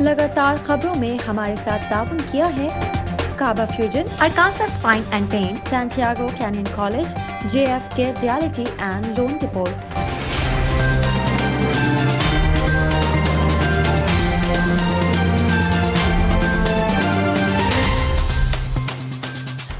लगातार खबरों में हमारे साथ ताउन किया है काबा fusion, Arkansas Spine and Pain, Santiago Canyon College, JFK reality and loan report.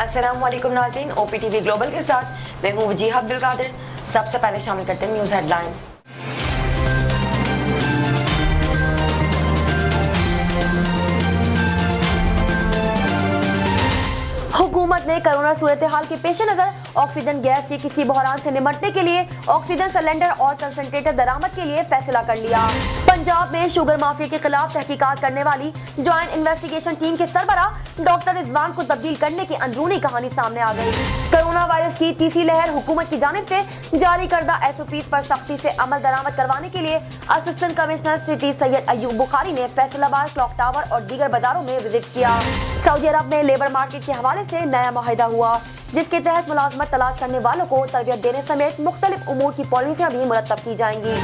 अस्सलामुअलैकुम नाज़रीन, OPTV ग्लोबल के साथ मैं हूँ वजीह अब्दुल कादिर। सबसे पहले शामिल करते हैं न्यूज़ हेडलाइंस। हुकूमत ने कोरोना सूरत हाल के पेश नज़र ऑक्सीजन गैस की किसी बहरान से निपटने के लिए ऑक्सीजन सिलेंडर और कंसंट्रेटर दरामद के लिए फैसला कर लिया। पंजाब में शुगर माफिया के खिलाफ तहकीकात करने वाली ज्वाइंट इन्वेस्टिगेशन टीम के सरबराह डॉक्टर रिजवान को तब्दील करने की अंदरूनी कहानी सामने आ गई। कोरोना वायरस की तीसरी लहर हुकूमत की जानिब से जारी करदा SOPs पर सख्ती से अमल दरामद करवाने के लिए assistant commissioner city Syed Ayub Bukhari ने फैसलाबाद, क्लॉक टावर और दीगर बाजारों में विजिट किया। सऊदी अरब में लेबर मार्केट के हवाले से नया मुआहिदा हुआ, जिसके तहत मुलाजमत तलाश करने वालों को तरबियत देने समेत मुख्तलिफ उमूर की पॉलिसियां भी मुरतब की जाएंगी।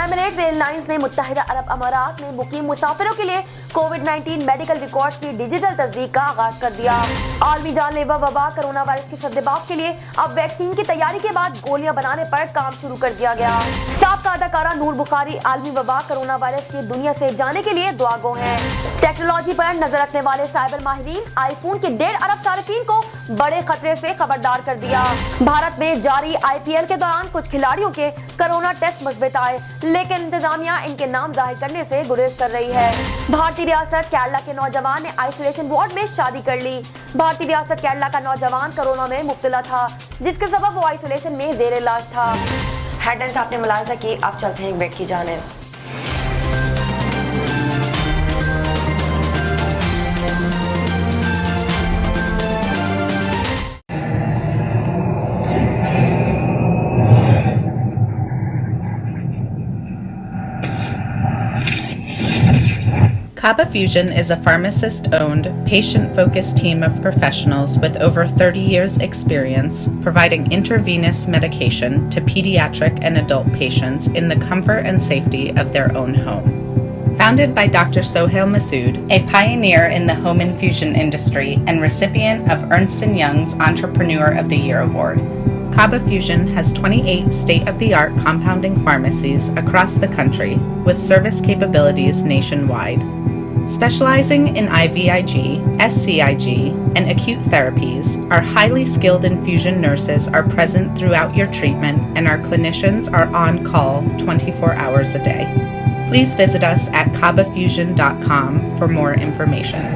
एमिरेट्स एयरलाइंस ने मुत्तहिदा अरब अमारात में मुकीम मुसाफिरों के लिए कोविड-19 मेडिकल रिकॉर्ड्स की डिजिटल तस्दीक का आगाज कर दिया। आलमी जानलेवा वबा कोरोना वायरस के सद्देबाब के लिए अब वैक्सीन की तैयारी के बाद गोलियां बनाने पर काम शुरू कर दिया गया। साबका अदाकारा नूर बुखारी आलमी वबा कोरोना वायरस की दुनिया से जाने के लिए दुआगो हैं। टेक्नोलॉजी पर नजर रखने वाले साइबर माहिरीन आईफोन के 1.5 अरब सारिफीन को बड़े खतरे से खबरदार कर दिया। भारत में जारी IPL के दौरान कुछ खिलाड़ियों के कोरोना टेस्ट मुस्बित आए, लेकिन इंतजामिया इनके नाम जाहिर करने से गुरेज कर रही है। भारतीय रियासत केरला के नौजवान ने आइसोलेशन वार्ड में शादी कर ली। भारतीय रियासत केरला का नौजवान कोरोना में मुब्तला था, जिसके सबब वो आइसोलेशन में जेर इलाज था। हेडलाइंस आपने मुलाहिजा की, अब चलते हैं एक ब्रेक की जानिब। Kaba Fusion is a pharmacist-owned, patient-focused team of professionals with over 30 years' experience providing intravenous medication to pediatric and adult patients in the comfort and safety of their own home. Founded by Dr. Sohail Masood, a pioneer in the home infusion industry and recipient of Ernst & Young's Entrepreneur of the Year Award, Kaba Fusion has 28 state-of-the-art compounding pharmacies across the country with service capabilities nationwide. Specializing in IVIG, SCIG, and acute therapies, our highly skilled infusion nurses are present throughout your treatment and our clinicians are on call 24 hours a day. Please visit us at kabafusion.com for more information.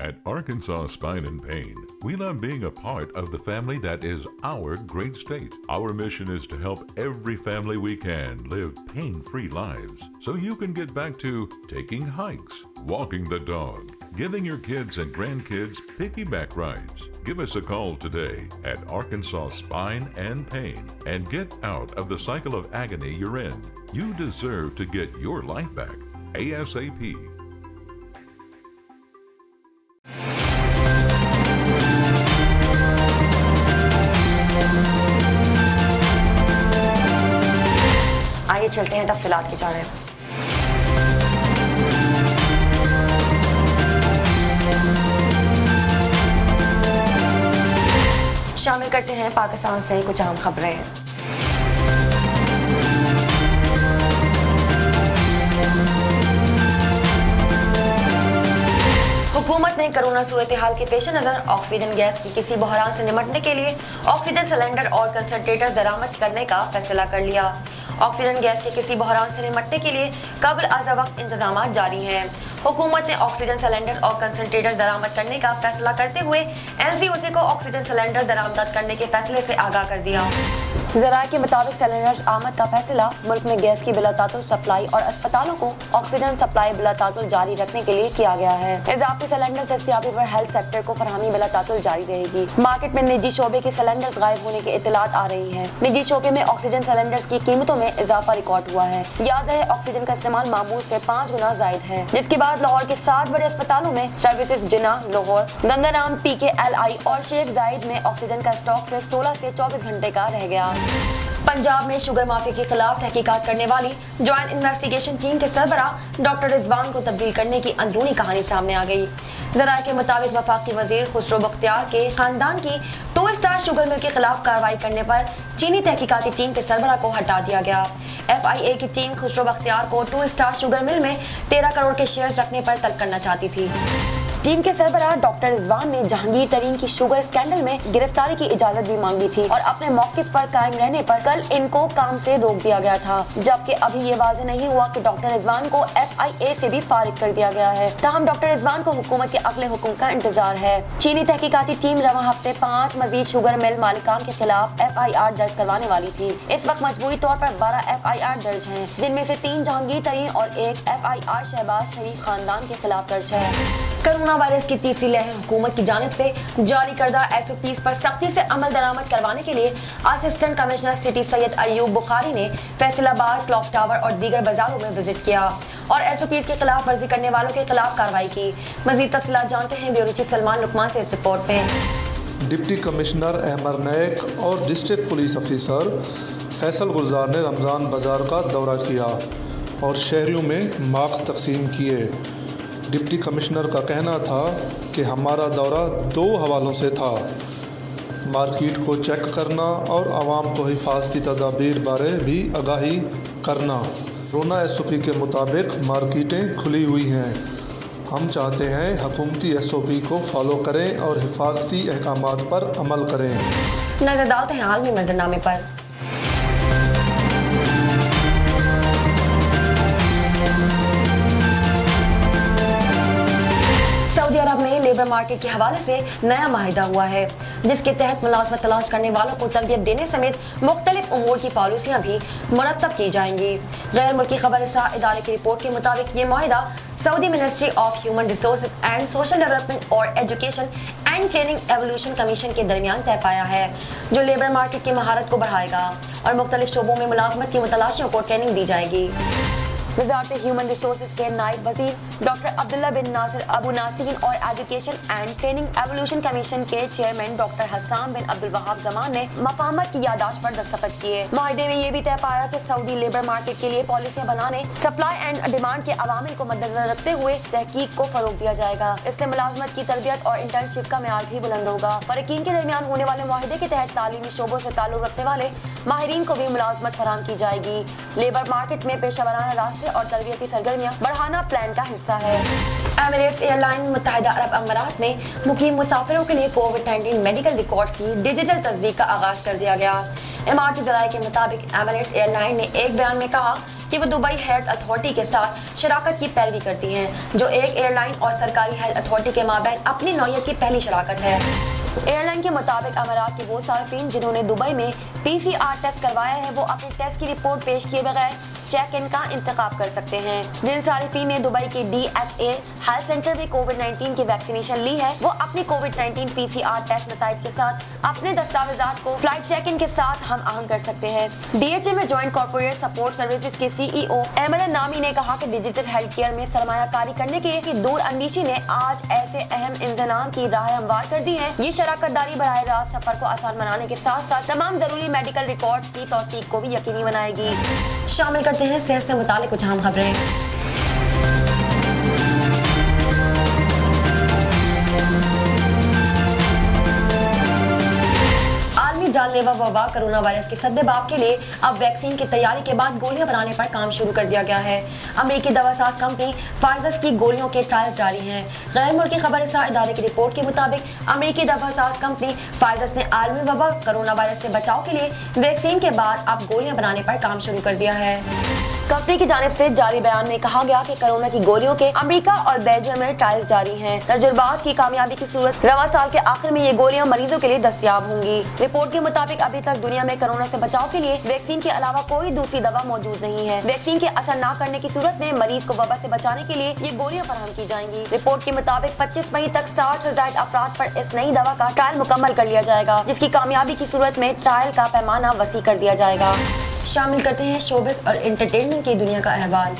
At Arkansas Spine and Pain, we love being a part of the family that is our great state. Our mission is to help every family we can live pain-free lives so you can get back to taking hikes, walking the dog, giving your kids and grandkids piggyback rides. Give us a call today at Arkansas Spine and Pain and get out of the cycle of agony you're in. You deserve to get your life back ASAP. आइए चलते हैं तफसीलात की जानिब। शामिल करते हैं पाकिस्तान से कुछ अहम खबरें। हुकूमत ने कोरोना सूरत हाल के पेश नज़र ऑक्सीजन गैस की किसी बहरान से निपटने के लिए ऑक्सीजन सिलेंडर और कंसंट्रेटर दरामद करने का फैसला कर लिया। ऑक्सीजन गैस के किसी बहरान से निपटने के लिए कब्ल अज़ वक्त इंतजाम जारी हैं। हुकूमत ने ऑक्सीजन सिलेंडर और कंसंट्रेटर दरामद करने का फैसला करते हुए NCOC को ऑक्सीजन सिलेंडर दरामद करने के फैसले से आगाह कर दिया। ज़राए के मुताबिक सिलेंडर आमद का फैसला मुल्क में गैस की बिलातातुल सप्लाई और अस्पतालों को ऑक्सीजन सप्लाई बिलातातुल जारी रखने के लिए किया गया है। इजाफी सिलेंडर दस्तियाबी पर हेल्थ सेक्टर को फरहमी बिलातातुल जारी रहेगी। मार्केट में निजी शोबे के सिलेंडर्स गायब होने की इत्तलात आ रही है। निजी शोबे में ऑक्सीजन सिलेंडर्स की कीमतों में इजाफा रिकॉर्ड हुआ है। याद रहे ऑक्सीजन का इस्तेमाल मामूल से 5 गुना जायद है, जिसके बाद लाहौर के 7 बड़े अस्पतालों में सर्विसेज जिना, लाहौर, गंगाराम, PKLI और शेख जायद में ऑक्सीजन का स्टॉक सिर्फ 16 से 24 घंटे का रह गया। पंजाब में शुगर माफिया के खिलाफ तहकीकात करने वाली ज्वाइंट इन्वेस्टिगेशन टीम के सरबराह डॉक्टर रिजवान को तब्दील करने की अंदरूनी कहानी सामने आ गई। जराये के मुताबिक वफाकी वजीर खुसरो बख्तियार के खानदान की 2 स्टार शुगर मिल के खिलाफ कार्रवाई करने पर चीनी तहकीकाती टीम के सरबराह को हटा दिया गया। FIA की टीम खुसरो बख्तियार को 2 स्टार शुगर मिल में 13 करोड़ के शेयर रखने पर तलब करना चाहती थी। टीम के सरबराह डॉक्टर रिजवान ने जहांगीर तरीन की शुगर स्कैंडल में गिरफ्तारी की इजाजत भी मांगी थी और अपने मौक़िफ़ पर कायम रहने पर कल इनको काम से रोक दिया गया था, जबकि अभी ये वाज़ेह नहीं हुआ कि डॉक्टर रिजवान को FIA से भी फारिग कर दिया गया है। ताहम डॉक्टर रिजवान को हुकूमत के अगले हुक्म का इंतजार है। चीनी तहकीकाती टीम रवां हफ्ते 5 मजीद शुगर मिल मालिकान के खिलाफ FIR दर्ज करवाने वाली थी। इस वक्त मजबूरी तौर पर 12 FIR दर्ज हैं, जिनमें से 3 जहांगीर तरीन और 1 FIR शहबाज शरीफ खानदान के खिलाफ दर्ज है। कोरोना वायरस की तीसरी लहर हुकूमत की जानिब से जारी करदा SOPs पर सख्ती से अमल दरामद करवाने के लिए assistant commissioner city Syed Ayub Bukhari ने फैसलाबाद, क्लॉक टावर और दीगर बाजारों में विजिट किया और SOPs के खिलाफ वर्जी करने वालों के खिलाफ कार्रवाई की। मजीद तफसीलात जानते हैं ब्यूरो चीफ सलमान लुकमान से इस रिपोर्ट में। डिप्टी कमिश्नर अहमर नायक और डिस्ट्रिक्ट पुलिस अफसर फैसल गुलजार ने रमज़ान बाज़ार का दौरा किया और शहरियों में मास्क तकसीम किए। डिप्टी कमिश्नर का कहना था कि हमारा दौरा 2 हवालों से था, मार्केट को चेक करना और आवाम को हिफाजती तदाबीर बारे भी आगाही करना। कोरोना SOP के मुताबिक मार्केटें खुली हुई हैं। हम चाहते हैं हुकूमती SOP को फॉलो करें और हिफाजती अहकामात पर अमल करें। नजर डालते हैं आलमी मंजरनामे पर। सऊदी अरब में लेबर मार्केट के हवाले से नया माहिदा हुआ है, जिसके तहत मुलाजमत तलाश करने वालों को तरबियत देने समेत मुख्तलिफ उमूर की पॉलिसियाँ भी मुरतब की जाएंगी। गैर मुल्की खबरसां इदारे की रिपोर्ट के मुताबिक ये माहिदा Saudi ministry of human resources and social development और education and training evolution commission के दरमियान तय पाया है, जो लेबर मार्केट की महारत को बढ़ाएगा और मुख्तलिफ शोबों में मुलाजमत की मुतलाशियों को ट्रेनिंग दी जाएगी। वज़ारत ह्यूमन रिसोर्सेज के नायब वज़ीर डॉक्टर अब्दुल्ला बिन नासिर अबू नासिर और education and training evolution commission के चेयरमैन डॉक्टर हसान बिन अब्दुल वहाब जमान ने मफाहमत की यादाश्त पर दस्तखत किए। माहिदे में ये भी तय पाया कि सऊदी लेबर मार्केट के लिए पॉलिसियाँ बनाने, सप्लाई एंड डिमांड के अवामिल को मद्देनजर रखते हुए तहकीक को फरोग दिया जाएगा। इससे मुलाजमत की तरबियत और इंटर्नशिप का मेयार भी बुलंद होगा। फरीकीन के दरमियान होने वाले माहिदे के तहत तालीमी शोबों से ताल्लुक रखने वाले माहिरीन को भी मुलाजमत फराहम की जाएगी। लेबर मार्केट में पेशा वराना रास्ते और तरबियती सरगर्मियां बढ़ाना प्लान का हिस्सा है। एमिरेट्स एयरलाइन मुत्तहिदा अरब अमीरात में मुकीम मुसाफिरों के लिए कोविड-19 मेडिकल रिकॉर्ड्स की डिजिटल तस्दीक का आगाज कर दिया गया। इमारती ज़राए के मुताबिक एमिरेट्स एयरलाइन ने एक बयान में कहा कि वो दुबई हेल्थ अथॉरिटी के साथ शराकत की पैरवी करती हैं, जो एक एयरलाइन और सरकारी हेल्थ अथॉरिटी के माबैन अपनी नौयत की पहली शराकत है। एयरलाइन के मुताबिक अमीरात के वो सार्फिन जिन्होंने दुबई में PCR टेस्ट करवाया है, वो अपने टेस्ट की रिपोर्ट पेश किए बगैर चेक इन का इंतखाब कर सकते हैं। जिन सार्फिन ने दुबई के DHA हेल्थ सेंटर में कोविड-19 की वैक्सीनेशन ली है, वो अपनी कोविड-19 PCR टेस्ट नताइज के साथ अपने दस्तावेजात को फ्लाइट चेक इन के साथ हम आहंग कर सकते हैं। DHA में ज्वाइंट कॉर्पोरेट सपोर्ट सर्विसेज के CEO अहमद नामी ने कहा कि डिजिटल हेल्थ केयर में सरमायाकारी करने की दूर अंदेशी ने आज ऐसे अहम इंतजाम की राह हमवार कर दी है। ये शराकतदारी बराह रास्त सफर को आसान बनाने के साथ साथ तमाम जरूरी मेडिकल रिकॉर्ड्स की तौसीक को भी यकीनी बनाएगी। शामिल करते हैं सेहत से मुतालिक कुछ अहम खबरें। जानलेवा वबा कोरोना वायरस के सद्देबाब के लिए अब वैक्सीन की तैयारी के बाद गोलियां बनाने पर काम शुरू कर दिया गया है। अमेरिकी दवासाज कंपनी फाइजर की गोलियों के ट्रायल जारी हैं। गैर मुल्की खबरसां इदारे की रिपोर्ट के मुताबिक अमेरिकी दवासाज कंपनी फाइजर ने आलमी वबा कोरोना वायरस से बचाव के लिए वैक्सीन के बाद अब गोलियां बनाने पर काम शुरू कर दिया है। कंपनी की जानिब से जारी बयान में कहा गया कि कोरोना की गोलियों के अमेरिका और बेल्जियम में ट्रायल्स जारी हैं। तजुर्बात की कामयाबी की सूरत रवा साल के आखिर में ये गोलियां मरीजों के लिए दस्तयाब होंगी। रिपोर्ट के मुताबिक अभी तक दुनिया में कोरोना से बचाव के लिए वैक्सीन के अलावा कोई दूसरी दवा मौजूद नहीं है। वैक्सीन के असर न करने की सूरत में मरीज को वबा से बचाने के लिए ये गोलियां फराहम की जाएंगी। रिपोर्ट के मुताबिक 25 मई तक 60 से ज्यादा अफराद पर इस नई दवा का ट्रायल मुकम्मल कर लिया जाएगा, जिसकी कामयाबी की सूरत में ट्रायल का पैमाना वसी कर दिया जाएगा। शामिल करते हैं शोबिस और एंटरटेनमेंट की दुनिया का अहवाल।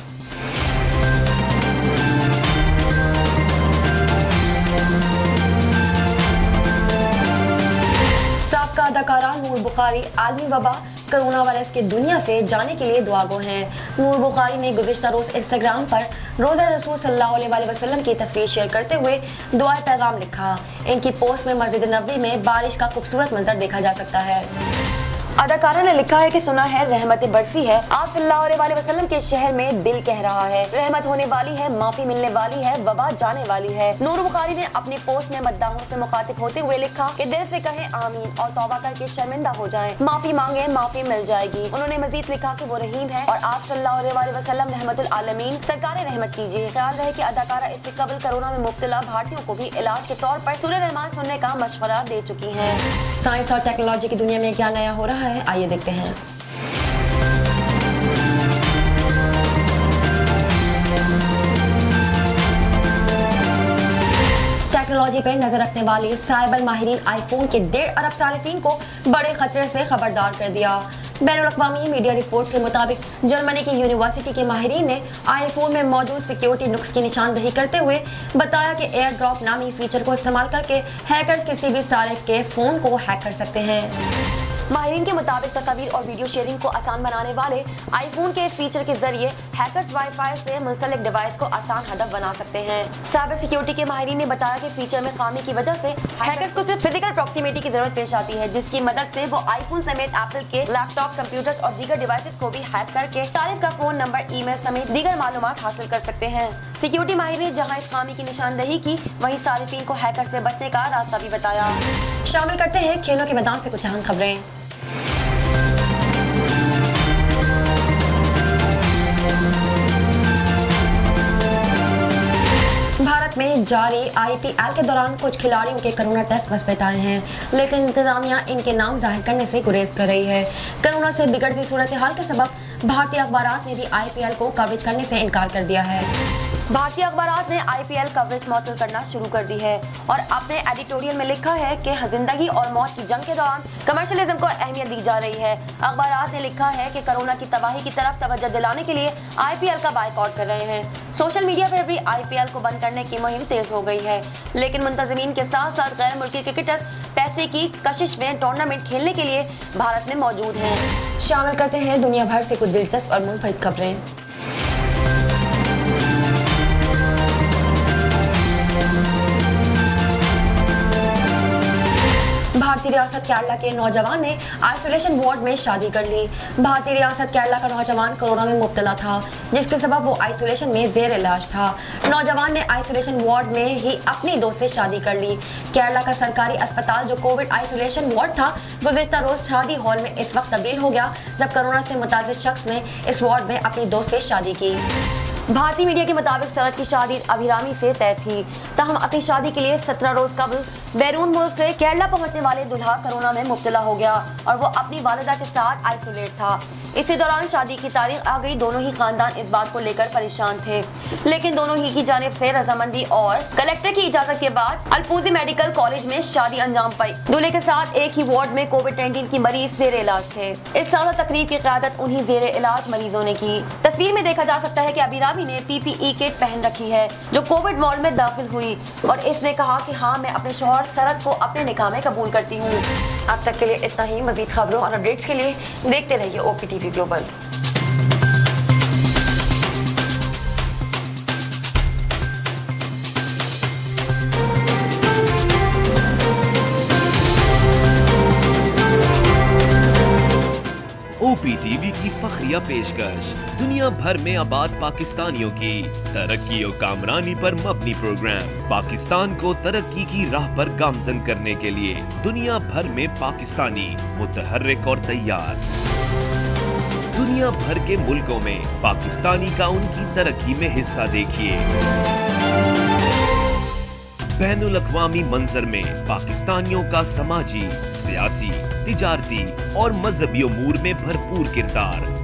साबका अदाकारा नूर नूर बुखारी आलमी वबा कोरोना वायरस के दुनिया से जाने के लिए दुआगो हैं। नूर बुखारी ने गुज़िश्ता रोज इंस्टाग्राम पर रोज़ा रसूल सल्लल्लाहु अलैहि वसल्लम की तस्वीर शेयर करते हुए दुआ पैगाम लिखा। इनकी पोस्ट में मस्जिद नबवी में बारिश का खूबसूरत मंजर देखा जा सकता है। अदाकारा ने लिखा है कि सुना है रहमतें बरसी है, आप सल्लल्लाहु अलैहि वसल्लम के शहर में दिल कह रहा है, रहमत होने वाली है, माफी मिलने वाली है, वबा जाने वाली है। नूर बुखारी ने अपनी पोस्ट में मद्दाहों से मुखातिब होते हुए लिखा कि दिल से कहें आमीन और तौबा करके शर्मिंदा हो जाएं, माफी मांगे माफी मिल जाएगी। उन्होंने मजीद लिखा कि वो रहीम है और आप सल्लल्लाहु अलैहि वसल्लम रहमतुल आलमीन सरकार रहमत कीजिए। ख्याल रहे कि अदाकारा इससे कबल कोरोना में मुब्तला भारतीयों को भी इलाज के तौर पर सूरह रहमान सुनने का मशवरा दे चुकी है। साइंस और टेक्नोलॉजी की दुनिया में क्या नया हो रहा है, आइए देखते हैं। टेक्नोलॉजी पर नजर रखने वाली साइबर माहिरीन आईफोन के 1.5 अरब सारिफीन को बड़े खतरे से खबरदार कर दिया। बैनुल-अक़वामी मीडिया रिपोर्ट्स के मुताबिक जर्मनी की यूनिवर्सिटी के माहिरीन ने आईफोन में मौजूद सिक्योरिटी नुक्स की निशानदही करते हुए बताया कि एयर ड्रॉप नामी फीचर को इस्तेमाल करके हैकर्स किसी भी सारिफ के फोन को हैक कर सकते हैं। माहिरीन के मुताबिक तस्वीर और वीडियो शेयरिंग को आसान बनाने वाले आईफोन के फीचर के जरिए हैकर्स वाईफाई से मुंसलिक डिवाइस को आसान हदफ बना सकते हैं। साइबर सिक्योरिटी के माहिरीन ने बताया कि फीचर में खामी की वजह से हैकर्स को सिर्फ फिजिकल प्रॉक्सिमिटी की जरूरत पेश आती है, जिसकी मदद से वो आईफोन समेत एप्पल के लैपटॉप, कंप्यूटर्स और दीगर डिवाइसेस को भी हैक करके सारिफ का फोन नंबर, ईमेल समेत दीगर मालूमात हासिल कर सकते हैं। सिक्योरिटी माहिर ने जहां इस खामी की निशानदही की, वहीं सारिफीन को हैकर से बचने का रास्ता भी बताया। शामिल करते हैं खेलों के मैदान से कुछ अहम खबरें। भारत में जारी IPL के दौरान कुछ खिलाड़ियों के कोरोना टेस्ट मुस्बत आए हैं, लेकिन इंतजामिया इनके नाम जाहिर करने से गुरेज कर रही है। कोरोना से बिगड़ती सूरत हाल के सबब भारतीय अखबारात ने भी IPL को कवरेज करने से इनकार कर दिया है। भारतीय अखबारात ने IPL कवरेज मुअत्तल करना शुरू कर दी है और अपने एडिटोरियल में लिखा है कि जिंदगी और मौत की जंग के दौरान कमर्शियलिज्म को अहमियत दी जा रही है। अखबारात ने लिखा है कि कोरोना की तबाही की तरफ तवज्जो दिलाने के लिए IPL का बायकॉट कर रहे हैं। सोशल मीडिया पर भी IPL को बंद करने की मुहिम तेज हो गई है, लेकिन मुंतज़मीन के साथ साथ गैर मुल्की क्रिकेटर्स पैसे की कशिश में टूर्नामेंट खेलने के लिए भारत में मौजूद हैं। शामिल करते हैं दुनिया भर से कुछ दिलचस्प और मुनफरिद खबरें। भारतीय रियासत केरला के नौजवान ने आइसोलेशन वार्ड में शादी कर ली। भारतीय रियासत केरला का नौजवान कोरोना में मुब्तला था, जिसके सबब वो आइसोलेशन में जेर इलाज था। नौजवान ने आइसोलेशन वार्ड में ही अपनी दोस्त से शादी कर ली। केरला का सरकारी अस्पताल जो कोविड आइसोलेशन वार्ड था, गुज़िश्ता रोज शादी हॉल में इस वक्त तब्दील हो गया जब कोरोना से मुतासिर शख्स ने इस वार्ड में अपनी दोस्त से शादी की। भारतीय मीडिया के मुताबिक सरद की शादी अभिरामी से तय थी, ताहम अपनी शादी के लिए 17 रोज कबल बैरून मुल्क से केरला पहुंचने वाले दुल्हा कोरोना में मुब्तला हो गया और वो अपनी वालिदा के साथ आइसोलेट था। इसी दौरान शादी की तारीख आ गई। दोनों ही खानदान इस बात को लेकर परेशान थे, लेकिन दोनों ही की जानिब से रजामंदी और कलेक्टर की इजाजत के बाद अल्पूजी मेडिकल कॉलेज में शादी अंजाम पाई। दूल्हे के साथ एक ही वार्ड में कोविड-19 की मरीज जेर इलाज थे। इस सादा तकरीब की क़यादत उन्हीं जेर इलाज मरीजों ने की। तस्वीर में देखा जा सकता है कि अभिरामी ने PPE किट पहन रखी है जो कोविड वार्ड में दाखिल हुई और इसने कहा कि हाँ, मैं अपने शौहर सरद को अपने निकाह में कबूल करती हूँ। अब तक के लिए इतना ही। मजीद खबरों और अपडेट्स के लिए देखते रहिए OPTV ग्लोबल। OPTV की फखरिया पेशकश दुनिया भर में आबाद पाकिस्तानियों की तरक्की और कामरानी पर मबनी प्रोग्राम पाकिस्तान को तरक्की की राह पर गामजन करने के लिए दुनिया भर में पाकिस्तानी मुतहर्रिक और तैयार। दुनिया भर के मुल्कों में पाकिस्तानी का उनकी तरक्की में हिस्सा देखिए। बैनुल-अक़वामी मंजर में पाकिस्तानियों का समाजी, सियासी, तिजारती और मजहबी उमूर में भरपूर किरदार।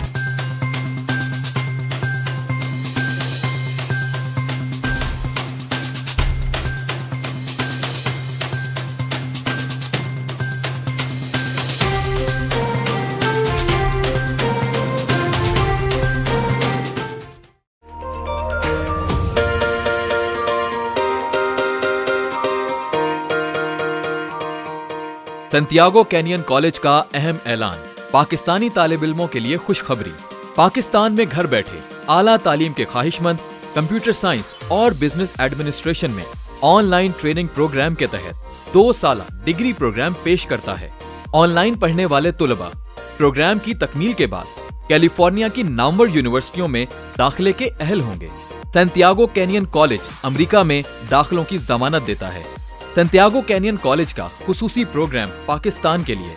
سنتیاگو کینین کالج کا اہم اعلان، پاکستانی طالب علموں کے لیے خوشخبری۔ پاکستان میں گھر بیٹھے اعلیٰ تعلیم کے خواہش مند کمپیوٹر سائنس اور بزنس ایڈمنسٹریشن میں آن لائن ٹریننگ پروگرام کے تحت 2 سالہ ڈگری پروگرام پیش کرتا ہے۔ آن لائن پڑھنے والے طلباء پروگرام کی تکمیل کے بعد کیلیفورنیا کی نامور یونیورسٹیوں میں داخلے کے اہل ہوں گے۔ سنتیاگو کینین کالج امریکہ میں داخلوں کی ضمانت دیتا ہے۔ سنتیاگو کینین کالج کا خصوصی پروگرام پاکستان کے لیے،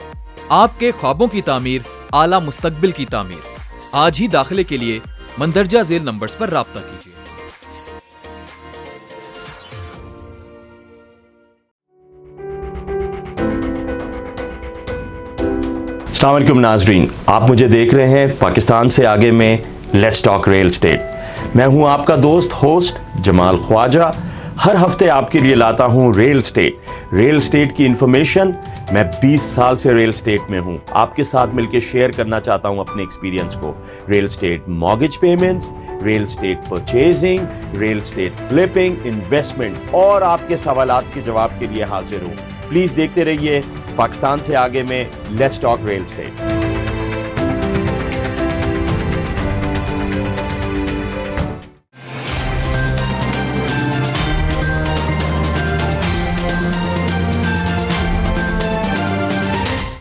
آپ کے خوابوں کی تعمیر، اعلیٰ مستقبل کی تعمیر۔ آج ہی داخلے کے لیے مندرجہ ذیل نمبرز پر رابطہ کیجیے۔ السلام علیکم ناظرین، آپ مجھے دیکھ رہے ہیں پاکستان سے آگے میں لیٹس ٹاک ریل اسٹیٹ۔ میں ہوں آپ کا دوست ہوسٹ جمال خواجہ۔ ہر ہفتے آپ کے لیے لاتا ہوں ریل اسٹیٹ کی انفارمیشن۔ میں 20 سال سے ریل اسٹیٹ میں ہوں، آپ کے ساتھ مل کے شیئر کرنا چاہتا ہوں اپنے ایکسپیرینس کو۔ Real estate mortgage payments, real estate purchasing, real estate flipping, investment اور آپ کے سوالات کے جواب کے لیے حاضر ہوں۔ پلیز دیکھتے رہیے پاکستان سے آگے میں لیٹس ٹاک ریل اسٹیٹ۔